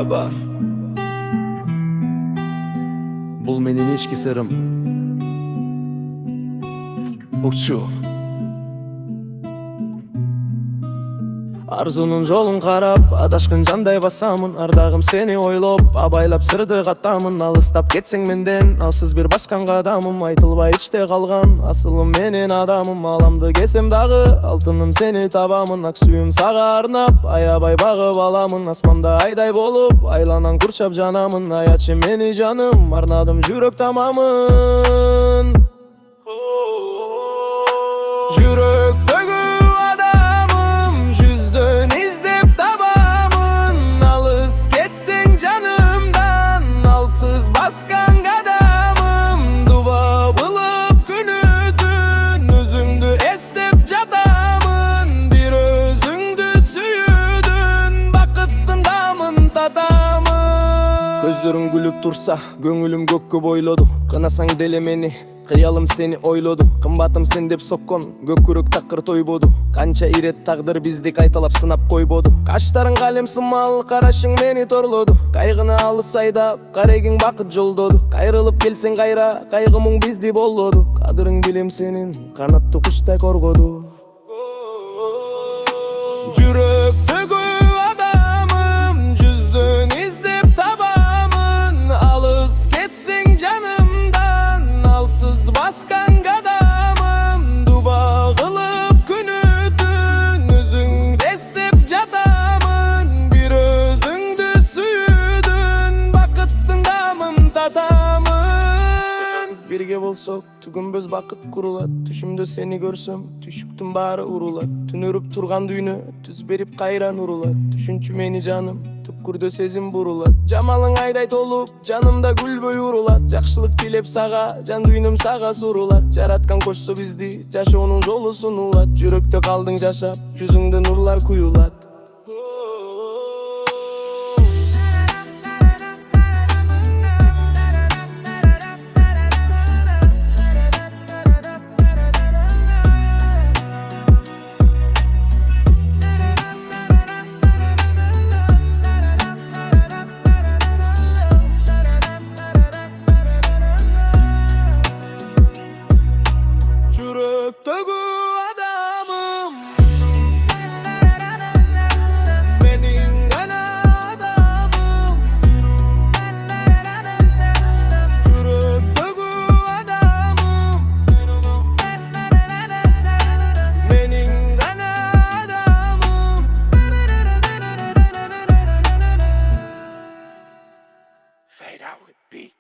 baba. Bul menin içki sırım Uçu Arzunun jolun qarap, adaşkın jандай basamın. Ardağım seni oylop, abaylap sırdı qatamın. Alыстап кетсең менден, алсыз bir баскан qadamım. Айтылбай içte қалған, асылым менен адамым. Аламды кесем дағы, алтыным сени табамын. Ак сүйім саға арнап, аябай бағып аламын. Асманда айдай болып, айланан курчап жанамын. Аячы мени жаным, арнадым жүрек тамамын. Жүректегі Көздөрүң күлүп турса, көңүлүм көккө бойлоду. Кынасаң деле мени, кыялым сени ойлоду. Кымбатым сен деп соккон, көкүрөк такыр тойбоду. Канча ирет тагдыр бизди кайталап сынап койбоду. Каштарың калем сымал, карашың мени торлоду. Кайгыны алыс айдап, карегиң бакыт жолдоду. Кайрылып келсең кайра, кайгымың бизди боллоду. Кадырың билем сенин, канатты куштай коргоду. Жүрөктөгү Birge bolsok, түгүнбөз бакыт курулат. Түшүмдө сени көрсөм, түшүктүн баары урулат. Түнөрүп турган дүйнө, түз берип кайран урулат. Түшүнчү мени жаным, түпкүрдө сезим бурулат. Жамалың айдай толуп, жанымда күлбөй урулат. Жакшылык тилеп сага, жан дүйнөм сага сурулат. Жараткан кошсо бизди, жашоонун жолу сунулат. Жүрөктө калдың жашап, жүзүңдө нурлар куюлат. Жүрөктөгү адамым, менин гана адамым. Жүрөктөгү адамым, менин гана адамым. Fade out with beat.